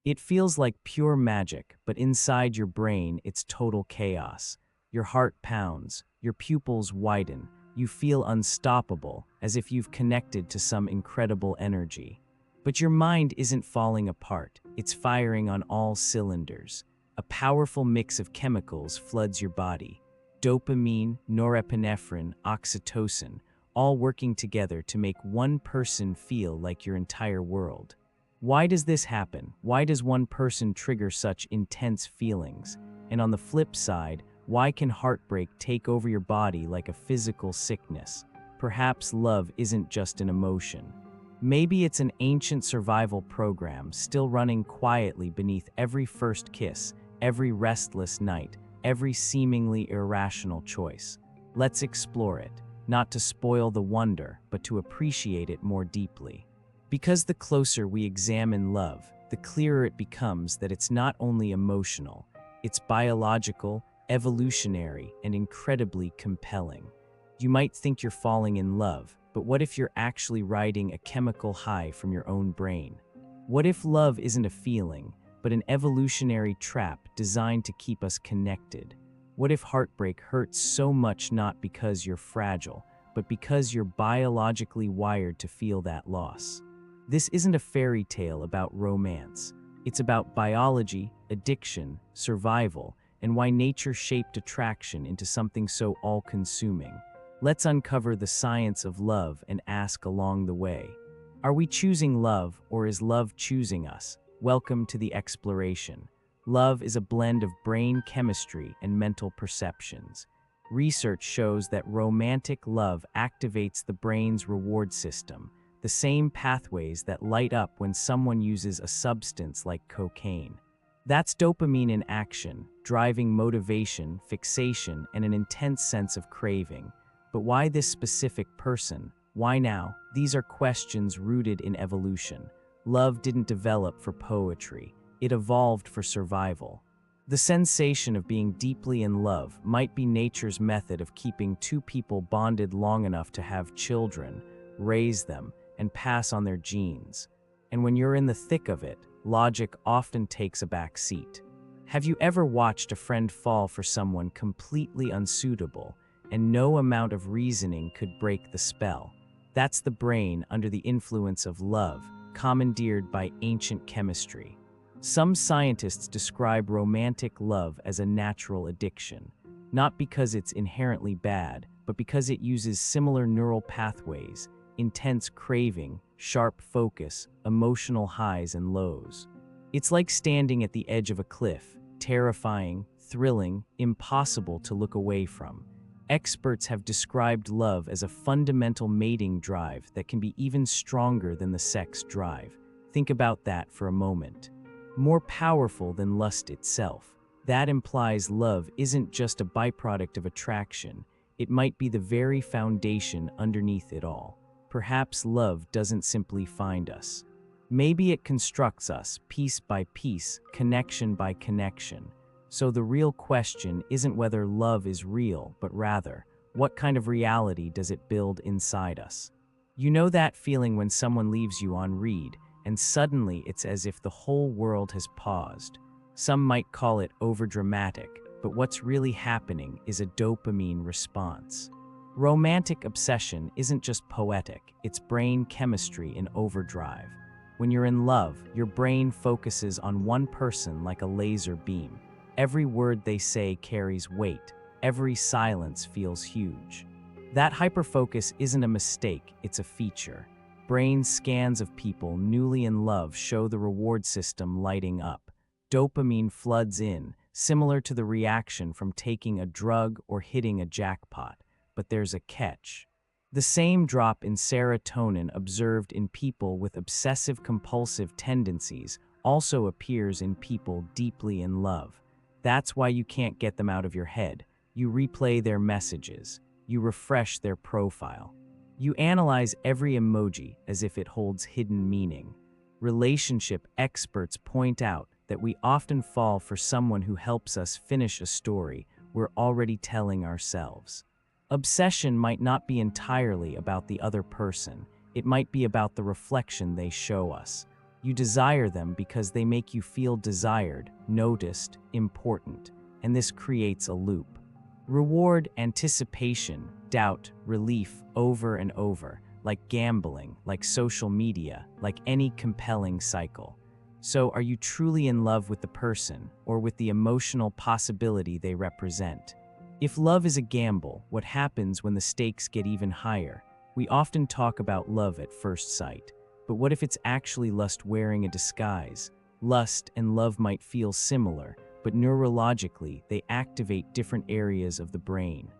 It feels like pure magic, but inside your brain, it's total chaos. Your heart pounds, your pupils widen, you feel unstoppable, as if you've connected to some incredible energy. But your mind isn't falling apart, it's firing on all cylinders. A powerful mix of chemicals floods your body. Dopamine, norepinephrine, oxytocin, all working together to make one person feel like your entire world. Why does this happen? Why does one person trigger such intense feelings? And on the flip side, why can heartbreak take over your body like a physical sickness? Perhaps love isn't just an emotion. Maybe it's an ancient survival program still running quietly beneath every first kiss, every restless night, every seemingly irrational choice. Let's explore it, not to spoil the wonder, but to appreciate it more deeply. Because the closer we examine love, the clearer it becomes that it's not only emotional, it's biological, evolutionary, and incredibly compelling. You might think you're falling in love, but what if you're actually riding a chemical high from your own brain? What if love isn't a feeling, but an evolutionary trap designed to keep us connected? What if heartbreak hurts so much not because you're fragile, but because you're biologically wired to feel that loss? This isn't a fairy tale about romance. It's about biology, addiction, survival, and why nature shaped attraction into something so all-consuming. Let's uncover the science of love and ask along the way, are we choosing love, or is love choosing us? Welcome to the exploration. Love is a blend of brain chemistry and mental perceptions. Research shows that romantic love activates the brain's reward system, the same pathways that light up when someone uses a substance like cocaine. That's dopamine in action, driving motivation, fixation, and an intense sense of craving. But why this specific person? Why now? These are questions rooted in evolution. Love didn't develop for poetry. It evolved for survival. The sensation of being deeply in love might be nature's method of keeping two people bonded long enough to have children, raise them, and pass on their genes. And when you're in the thick of it, logic often takes a back seat. Have you ever watched a friend fall for someone completely unsuitable, and no amount of reasoning could break the spell? That's the brain under the influence of love, commandeered by ancient chemistry. Some scientists describe romantic love as a natural addiction, not because it's inherently bad, but because it uses similar neural pathways, intense craving, sharp focus, emotional highs and lows. It's like standing at the edge of a cliff, terrifying, thrilling, impossible to look away from. Experts have described love as a fundamental mating drive that can be even stronger than the sex drive. Think about that for a moment. More powerful than lust itself. That implies love isn't just a byproduct of attraction, it might be the very foundation underneath it all. Perhaps love doesn't simply find us. Maybe it constructs us, piece by piece, connection by connection. So the real question isn't whether love is real, but rather, what kind of reality does it build inside us? You know that feeling when someone leaves you on read, and suddenly it's as if the whole world has paused. Some might call it overdramatic, but what's really happening is a dopamine response. Romantic obsession isn't just poetic, it's brain chemistry in overdrive. When you're in love, your brain focuses on one person like a laser beam. Every word they say carries weight. Every silence feels huge. That hyperfocus isn't a mistake, it's a feature. Brain scans of people newly in love show the reward system lighting up. Dopamine floods in, similar to the reaction from taking a drug or hitting a jackpot. But there's a catch. The same drop in serotonin observed in people with obsessive-compulsive tendencies also appears in people deeply in love. That's why you can't get them out of your head. You replay their messages. You refresh their profile. You analyze every emoji as if it holds hidden meaning. Relationship experts point out that we often fall for someone who helps us finish a story we're already telling ourselves. Obsession might not be entirely about the other person. It might be about the reflection they show us. You desire them because they make you feel desired, noticed, important, and this creates a loop. Reward, anticipation, doubt, relief over and over, like gambling, like social media, like any compelling cycle. So, are you truly in love with the person or with the emotional possibility they represent? If love is a gamble, what happens when the stakes get even higher? We often talk about love at first sight, but what if it's actually lust wearing a disguise? Lust and love might feel similar, but neurologically, they activate different areas of the brain.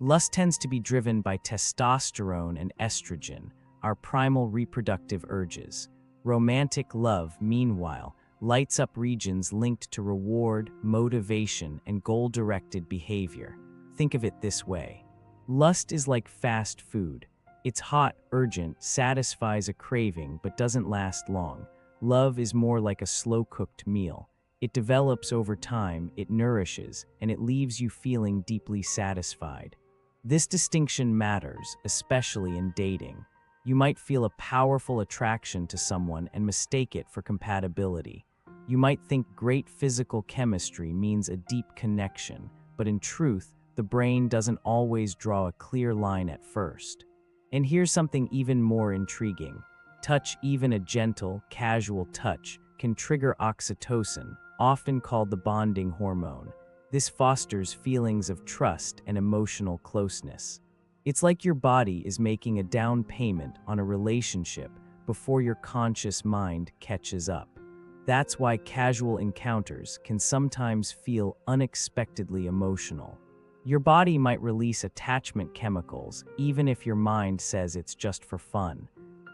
Lust tends to be driven by testosterone and estrogen, our primal reproductive urges. Romantic love, meanwhile, lights up regions linked to reward, motivation, and goal-directed behavior. Think of it this way. Lust is like fast food. It's hot, urgent, satisfies a craving, but doesn't last long. Love is more like a slow-cooked meal. It develops over time, it nourishes, and it leaves you feeling deeply satisfied. This distinction matters, especially in dating. You might feel a powerful attraction to someone and mistake it for compatibility. You might think great physical chemistry means a deep connection, but in truth, the brain doesn't always draw a clear line at first. And here's something even more intriguing. Touch, even a gentle, casual touch, can trigger oxytocin, often called the bonding hormone. This fosters feelings of trust and emotional closeness. It's like your body is making a down payment on a relationship before your conscious mind catches up. That's why casual encounters can sometimes feel unexpectedly emotional. Your body might release attachment chemicals, even if your mind says it's just for fun.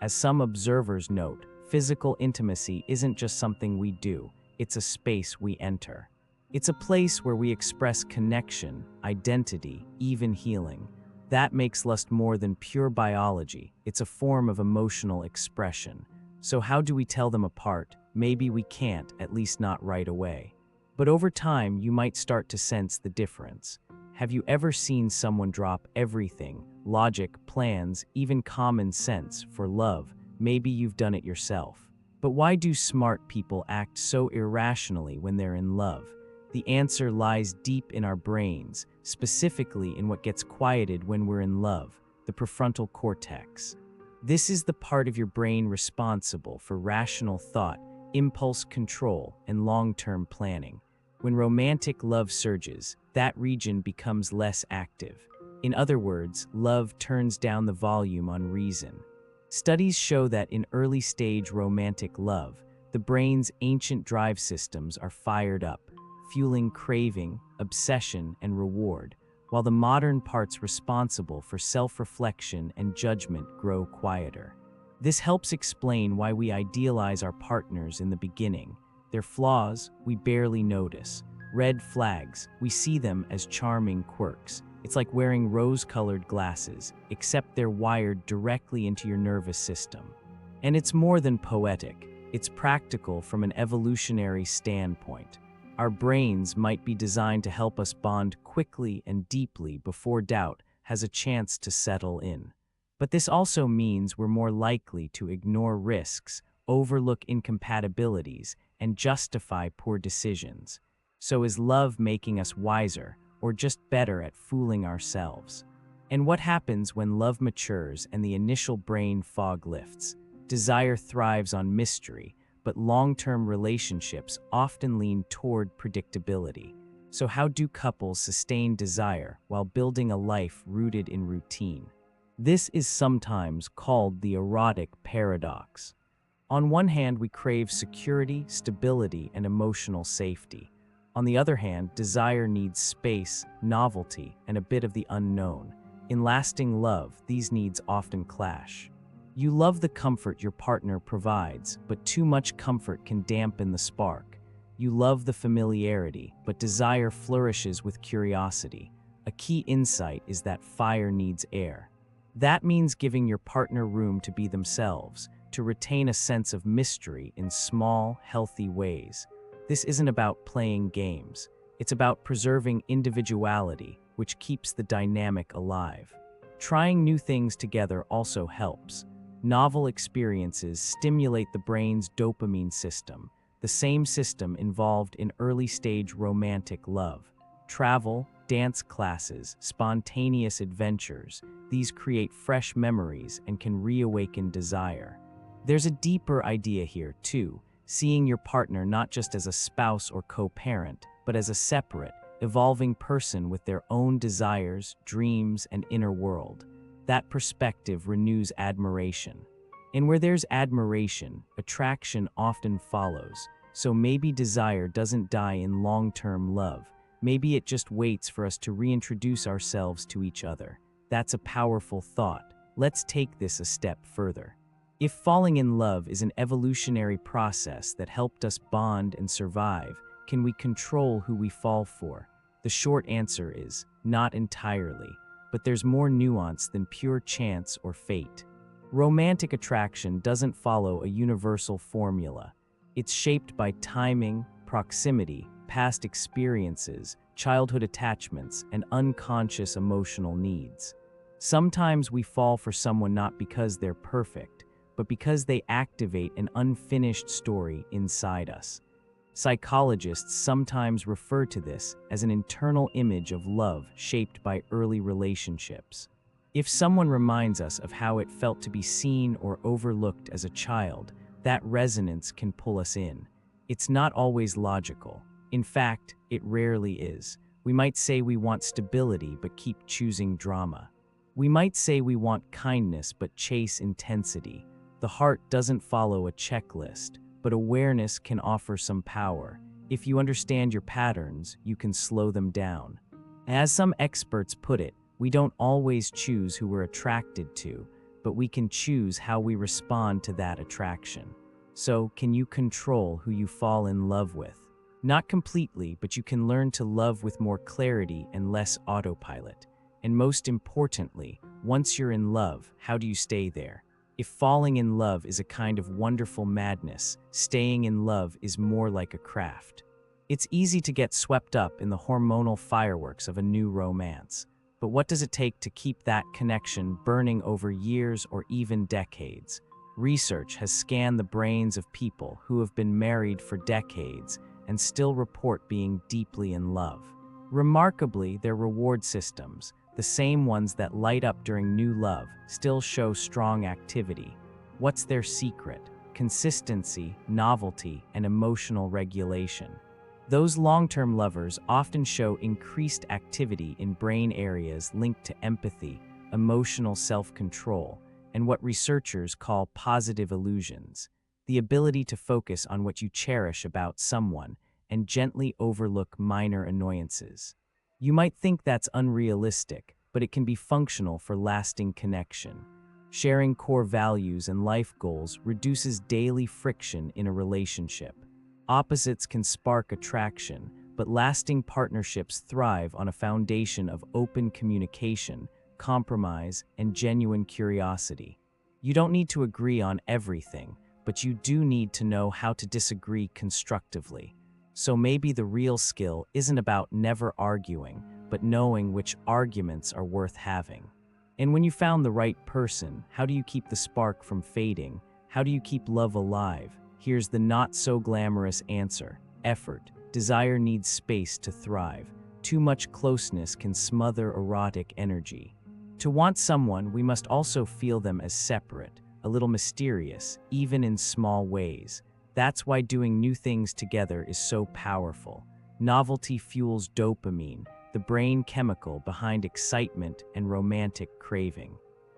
As some observers note, physical intimacy isn't just something we do, it's a space we enter. It's a place where we express connection, identity, even healing. That makes lust more than pure biology. It's a form of emotional expression. So how do we tell them apart? Maybe we can't, at least not right away. But over time, you might start to sense the difference. Have you ever seen someone drop everything, logic, plans, even common sense, for love? Maybe you've done it yourself. But why do smart people act so irrationally when they're in love? The answer lies deep in our brains, specifically in what gets quieted when we're in love, the prefrontal cortex. This is the part of your brain responsible for rational thought, impulse control, and long-term planning. When romantic love surges, that region becomes less active. In other words, love turns down the volume on reason. Studies show that in early-stage romantic love, the brain's ancient drive systems are fired up, fueling craving, obsession, and reward, while the modern parts responsible for self-reflection and judgment grow quieter. This helps explain why we idealize our partners in the beginning. Their flaws, we barely notice. Red flags, we see them as charming quirks. It's like wearing rose-colored glasses, except they're wired directly into your nervous system. And it's more than poetic. It's practical from an evolutionary standpoint. Our brains might be designed to help us bond quickly and deeply before doubt has a chance to settle in. But this also means we're more likely to ignore risks, overlook incompatibilities, and justify poor decisions. So is love making us wiser, or just better at fooling ourselves? And what happens when love matures and the initial brain fog lifts? Desire thrives on mystery, but long-term relationships often lean toward predictability. So how do couples sustain desire while building a life rooted in routine? This is sometimes called the erotic paradox. On one hand, we crave security, stability, and emotional safety. On the other hand, desire needs space, novelty, and a bit of the unknown. In lasting love, these needs often clash. You love the comfort your partner provides, but too much comfort can dampen the spark. You love the familiarity, but desire flourishes with curiosity. A key insight is that fire needs air. That means giving your partner room to be themselves, to retain a sense of mystery in small, healthy ways. This isn't about playing games. It's about preserving individuality, which keeps the dynamic alive. Trying new things together also helps. Novel experiences stimulate the brain's dopamine system, the same system involved in early-stage romantic love. Travel, dance classes, spontaneous adventures, these create fresh memories and can reawaken desire. There's a deeper idea here, too, seeing your partner not just as a spouse or co-parent, but as a separate, evolving person with their own desires, dreams, and inner world. That perspective renews admiration. And where there's admiration, attraction often follows. So maybe desire doesn't die in long-term love. Maybe it just waits for us to reintroduce ourselves to each other. That's a powerful thought. Let's take this a step further. If falling in love is an evolutionary process that helped us bond and survive, can we control who we fall for? The short answer is, not entirely, but there's more nuance than pure chance or fate. Romantic attraction doesn't follow a universal formula. It's shaped by timing, proximity, past experiences, childhood attachments, and unconscious emotional needs. Sometimes we fall for someone not because they're perfect, but because they activate an unfinished story inside us. Psychologists sometimes refer to this as an internal image of love shaped by early relationships. If someone reminds us of how it felt to be seen or overlooked as a child, that resonance can pull us in. It's not always logical. In fact, it rarely is. We might say we want stability but keep choosing drama. We might say we want kindness but chase intensity. The heart doesn't follow a checklist, but awareness can offer some power. If you understand your patterns, you can slow them down. As some experts put it, we don't always choose who we're attracted to, but we can choose how we respond to that attraction. So, can you control who you fall in love with? Not completely, but you can learn to love with more clarity and less autopilot. And most importantly, once you're in love, how do you stay there? If falling in love is a kind of wonderful madness, staying in love is more like a craft. It's easy to get swept up in the hormonal fireworks of a new romance. But what does it take to keep that connection burning over years or even decades? Research has scanned the brains of people who have been married for decades and still report being deeply in love. Remarkably, their reward systems, the same ones that light up during new love, still show strong activity. What's their secret? Consistency, novelty, and emotional regulation. Those long-term lovers often show increased activity in brain areas linked to empathy, emotional self-control, and what researchers call positive illusions, the ability to focus on what you cherish about someone and gently overlook minor annoyances. You might think that's unrealistic, but it can be functional for lasting connection. Sharing core values and life goals reduces daily friction in a relationship. Opposites can spark attraction, but lasting partnerships thrive on a foundation of open communication, compromise, and genuine curiosity. You don't need to agree on everything, but you do need to know how to disagree constructively. So maybe the real skill isn't about never arguing, but knowing which arguments are worth having. And when you found the right person, how do you keep the spark from fading? How do you keep love alive? Here's the not-so-glamorous answer: effort. Desire needs space to thrive. Too much closeness can smother erotic energy. To want someone, we must also feel them as separate, a little mysterious, even in small ways. That's why doing new things together is so powerful. Novelty fuels dopamine, the brain chemical behind excitement and romantic craving.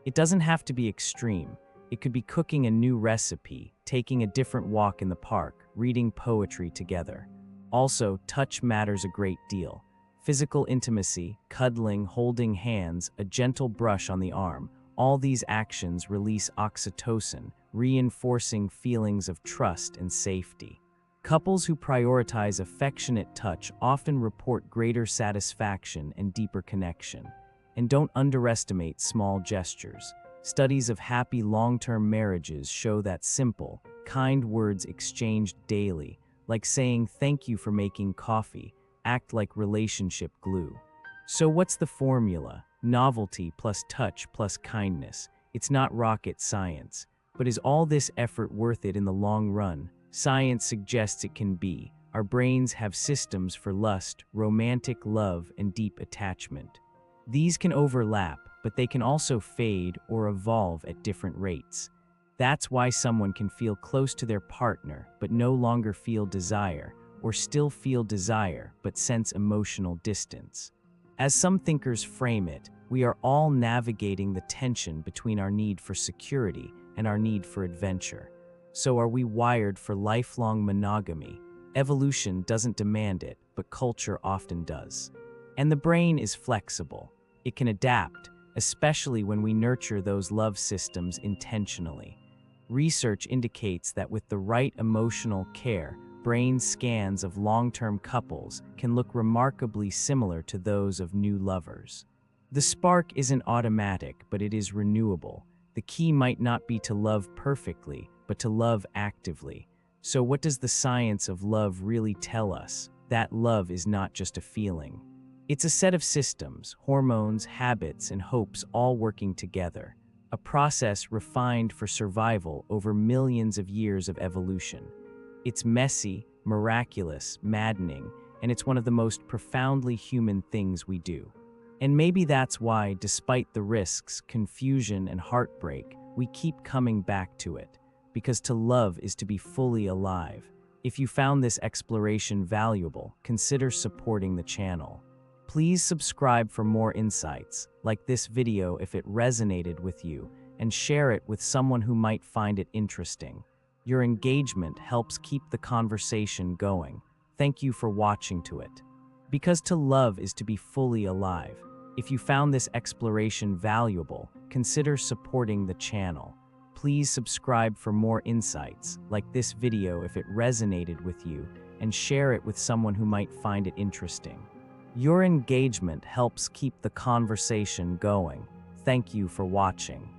It doesn't have to be extreme. It could be cooking a new recipe, taking a different walk in the park, reading poetry together. Also, touch matters a great deal. Physical intimacy, cuddling, holding hands, a gentle brush on the arm, all these actions release oxytocin, reinforcing feelings of trust and safety. Couples who prioritize affectionate touch often report greater satisfaction and deeper connection. And don't underestimate small gestures. Studies of happy long-term marriages show that simple, kind words exchanged daily, like saying "thank you for making coffee," act like relationship glue. So what's the formula? Novelty plus touch plus kindness. It's not rocket science, But is all this effort worth it in the long run? Science suggests it can be. Our brains have systems for lust, romantic love, and deep attachment. These can overlap, but they can also fade or evolve at different rates. That's why someone can feel close to their partner but no longer feel desire, or still feel desire but sense emotional distance. As some thinkers frame it, we are all navigating the tension between our need for security and our need for adventure. So are we wired for lifelong monogamy? Evolution doesn't demand it, but culture often does. And the brain is flexible. It can adapt, especially when we nurture those love systems intentionally. Research indicates that with the right emotional care, brain scans of long-term couples can look remarkably similar to those of new lovers. The spark isn't automatic, but it is renewable. The key might not be to love perfectly, but to love actively. So what does the science of love really tell us? That love is not just a feeling. It's a set of systems, hormones, habits, and hopes all working together. A process refined for survival over millions of years of evolution. It's messy, miraculous, maddening, and it's one of the most profoundly human things we do. And maybe that's why, despite the risks, confusion, and heartbreak, we keep coming back to it. Because to love is to be fully alive. If you found this exploration valuable, consider supporting the channel. Please subscribe for more insights, like this video if it resonated with you, and share it with someone who might find it interesting. Your engagement helps keep the conversation going. Thank you for watching to it. Because to love is to be fully alive. If you found this exploration valuable, consider supporting the channel. Please subscribe for more insights, like this video if it resonated with you, and share it with someone who might find it interesting. Your engagement helps keep the conversation going. Thank you for watching.